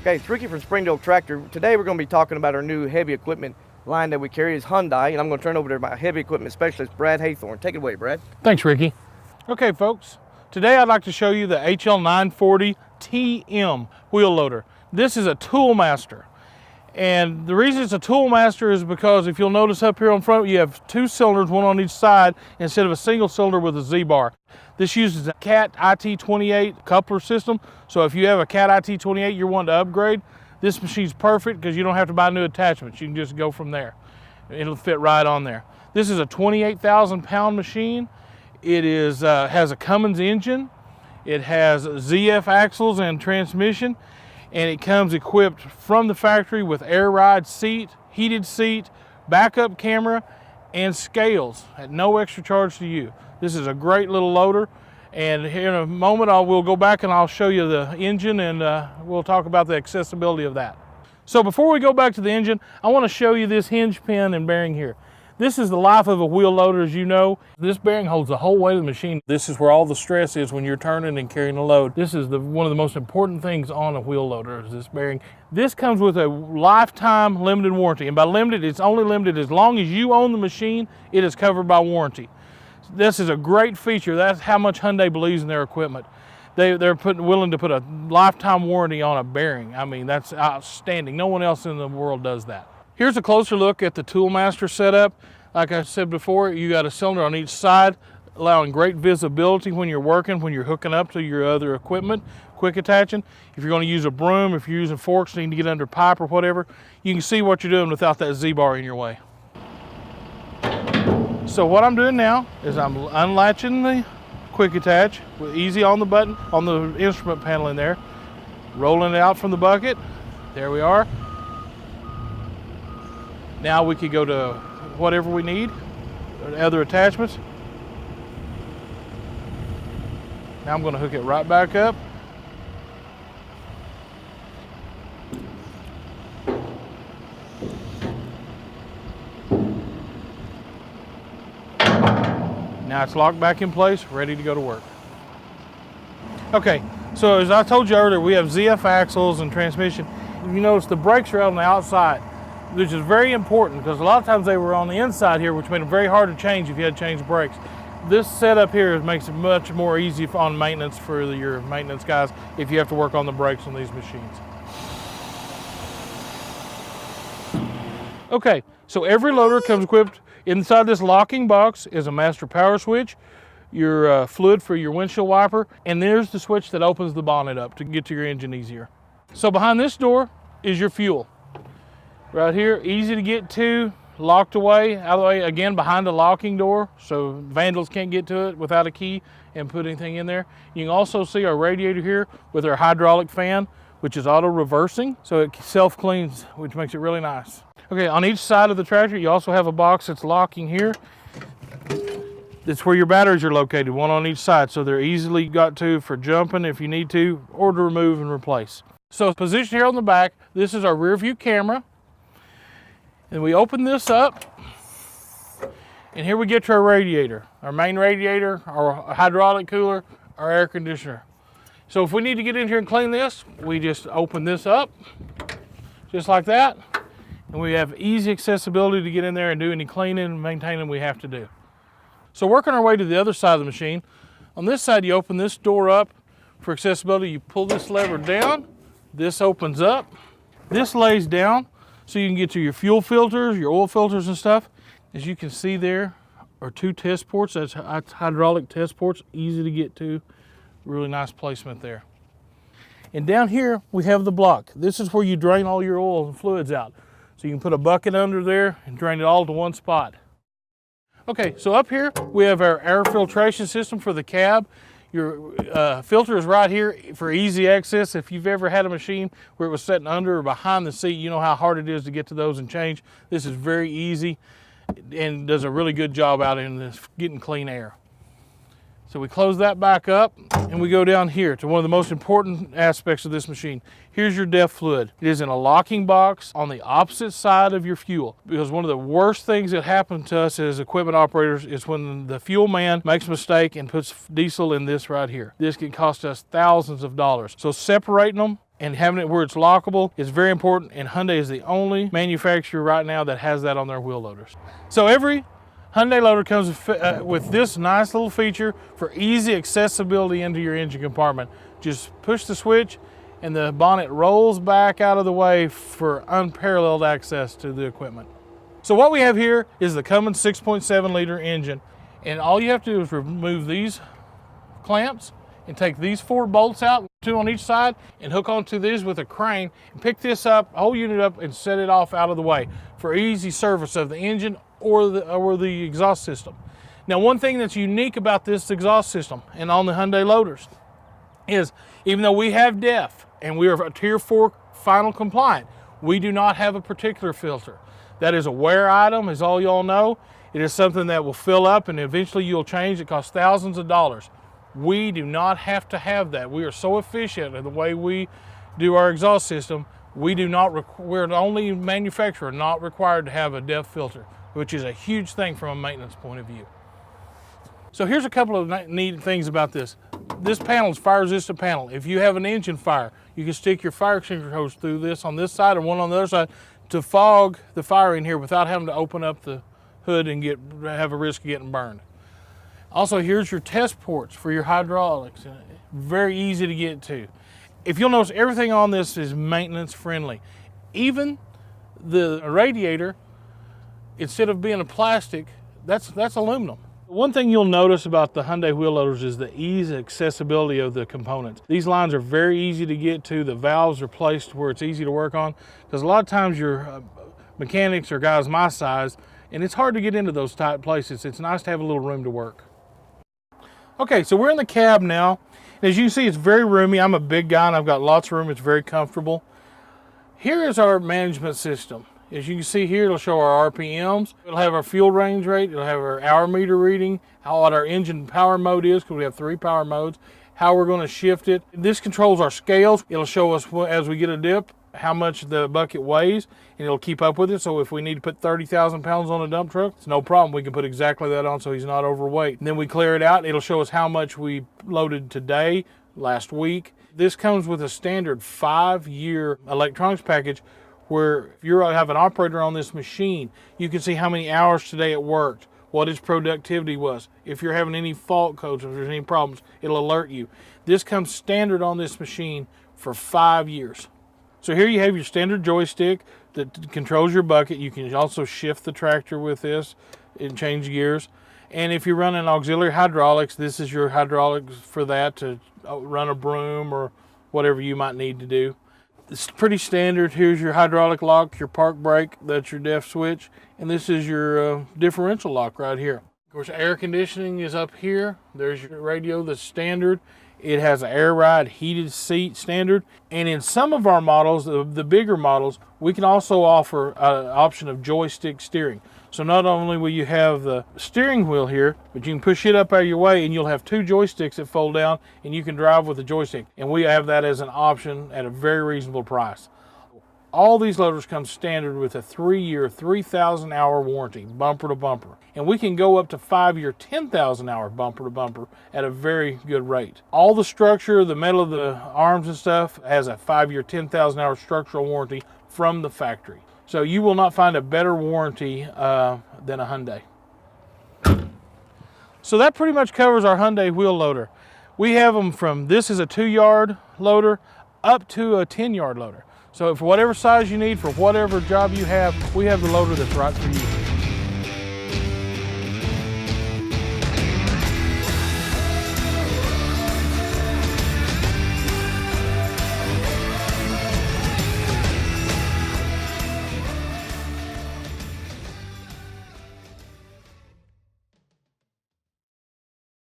Okay, it's Ricky from Springdale Tractor. Today we're going to be talking about our new heavy equipment line that we carry is Hyundai, and I'm going to turn over to my heavy equipment specialist, Brad Haythorne. Take it away, Brad. Thanks, Ricky. Okay, folks, today I'd like to show you the HL940TM wheel loader. This is a tool master. And the reason it's a tool master is because if you'll notice up here on front, you have two cylinders, one on each side, instead of a single cylinder with a Z-bar. This uses a CAT IT28 coupler system. So if you have a CAT IT28 you're wanting to upgrade, this machine's perfect because you don't have to buy new attachments. You can just go from there. It'll fit right on there. This is a 28,000 pound machine. It is has a Cummins engine. It has ZF axles and transmission. And it comes equipped from the factory with air ride seat, heated seat, backup camera, and scales at no extra charge to you. This is a great little loader, and here in a moment we'll go back and I'll show you the engine, and we'll talk about the accessibility of that. So before we go back to the engine, I want to show you this hinge pin and bearing here. This is the life of a wheel loader, as you know. This bearing holds the whole weight of the machine. This is where all the stress is when you're turning and carrying a load. This is one of the most important things on a wheel loader, is this bearing. This comes with a lifetime limited warranty, and by limited, it's only limited as long as you own the machine, it is covered by warranty. This is a great feature. That's how much Hyundai believes in their equipment. They're willing to put a lifetime warranty on a bearing. I mean, that's outstanding. No one else in the world does that. Here's a closer look at the Toolmaster setup. Like I said before, you got a cylinder on each side, allowing great visibility when you're working, when you're hooking up to your other equipment, quick attaching. If you're going to use a broom, if you're using forks, need to get under pipe or whatever, you can see what you're doing without that Z-bar in your way. So what I'm doing now is I'm unlatching the quick attach with easy on the button, on the instrument panel in there, rolling it out from the bucket. There we are. Now we could go to whatever we need, other attachments. Now I'm going to hook it right back up. Now it's locked back in place, ready to go to work. Okay, so as I told you earlier, we have ZF axles and transmission. You notice the brakes are on the outside, which is very important because a lot of times they were on the inside here, which made them very hard to change if you had to change brakes. This setup here makes it much more easy on maintenance for your maintenance guys if you have to work on the brakes on these machines. Okay, so every loader comes equipped. Inside this locking box is a master power switch, your fluid for your windshield wiper, and there's the switch that opens the bonnet up to get to your engine easier. So behind this door is your fuel. Right here, easy to get to, locked away, out of the way, again behind the locking door, so vandals can't get to it without a key and put anything in there. You can also see our radiator here with our hydraulic fan, which is auto reversing, so it self-cleans, which makes it really nice. Okay, on each side of the tractor, you also have a box that's locking here. That's where your batteries are located, one on each side, so they're easily got to for jumping if you need to, or to remove and replace. So position here on the back, this is our rear view camera. And we open this up, and here we get to our radiator, our main radiator, our hydraulic cooler, our air conditioner. So if we need to get in here and clean this, we just open this up, just like that, and we have easy accessibility to get in there and do any cleaning and maintaining we have to do. So working our way to the other side of the machine, on this side you open this door up for accessibility. You pull this lever down, this opens up, this lays down, so you can get to your fuel filters, your oil filters and stuff. As you can see, there are two test ports. That's hydraulic test ports, easy to get to. Really nice placement there. And down here, we have the block. This is where you drain all your oil and fluids out. So you can put a bucket under there and drain it all to one spot. Okay, so up here, we have our air filtration system for the cab. Your filter is right here for easy access. If you've ever had a machine where it was sitting under or behind the seat, you know how hard it is to get to those and change. This is very easy and does a really good job out in this getting clean air. So we close that back up and we go down here to one of the most important aspects of this machine. Here's your DEF fluid. It is in a locking box on the opposite side of your fuel, because one of the worst things that happen to us as equipment operators is when the fuel man makes a mistake and puts diesel in this right here. This can cost us thousands of dollars. So separating them and having it where it's lockable is very important, and Hyundai is the only manufacturer right now that has that on their wheel loaders. So every Hyundai loader comes with this nice little feature for easy accessibility into your engine compartment. Just push the switch and the bonnet rolls back out of the way for unparalleled access to the equipment. So what we have here is the Cummins 6.7 liter engine, and all you have to do is remove these clamps and take these 4 bolts out, 2 on each side, and hook onto these with a crane and pick this up, whole unit up, and set it off out of the way for easy service of the engine or the exhaust system. Now, one thing that's unique about this exhaust system and on the Hyundai loaders is, even though we have DEF and we are a Tier 4 final compliant, we do not have a particular filter. That is a wear item, as all y'all know. It is something that will fill up and eventually you'll change. It costs thousands of dollars. We do not have to have that. We are so efficient in the way we do our exhaust system. We're the only manufacturer not required to have a DEF filter, which is a huge thing from a maintenance point of view. So here's a couple of neat things about this. This panel is fire resistant panel. If you have an engine fire, you can stick your fire extinguisher hose through this on this side and one on the other side to fog the fire in here without having to open up the hood and have a risk of getting burned. Also, here's your test ports for your hydraulics. Very easy to get to. If you'll notice, everything on this is maintenance friendly. Even the radiator, instead of being a plastic, that's aluminum. One thing you'll notice about the Hyundai wheel loaders is the ease and accessibility of the components. These lines are very easy to get to. The valves are placed where it's easy to work on, because a lot of times your mechanics are guys my size, and it's hard to get into those tight places. It's nice to have a little room to work. Okay, so we're in the cab now. As you can see, it's very roomy. I'm a big guy and I've got lots of room. It's very comfortable. Here is our management system. As you can see here, it'll show our RPMs. It'll have our fuel range rate. It'll have our hour meter reading, what our engine power mode is, because we have 3 power modes, how we're going to shift it. This controls our scales. It'll show us as we get a dip how much the bucket weighs, and it'll keep up with it. So if we need to put 30,000 pounds on a dump truck, it's no problem. We can put exactly that on so he's not overweight. And then we clear it out. It'll show us how much we loaded today, last week. This comes with a standard 5-year electronics package, where if you have an operator on this machine, you can see how many hours today it worked, what its productivity was. If you're having any fault codes, if there's any problems, it'll alert you. This comes standard on this machine for 5 years. So here you have your standard joystick that controls your bucket. You can also shift the tractor with this and change gears. And if you're running auxiliary hydraulics, this is your hydraulics for that, to run a broom or whatever you might need to do. It's pretty standard. Here's your hydraulic lock, your park brake, that's your DEF switch, and this is your differential lock right here. Of course, air conditioning is up here. There's your radio that's standard. It has an air ride heated seat standard. And in some of our models, the bigger models, we can also offer an option of joystick steering. So not only will you have the steering wheel here, but you can push it up out of your way and you'll have 2 joysticks that fold down and you can drive with the joystick. And we have that as an option at a very reasonable price. All these loaders come standard with a 3-year, 3,000 hour warranty, bumper to bumper. And we can go up to 5-year, 10,000 hour bumper to bumper at a very good rate. All the structure, the metal of the arms and stuff has a 5-year, 10,000 hour structural warranty from the factory. So you will not find a better warranty than a Hyundai. So that pretty much covers our Hyundai wheel loader. We have them from, this is a 2-yard loader, up to a 10-yard loader. So for whatever size you need, for whatever job you have, we have the loader that's right for you.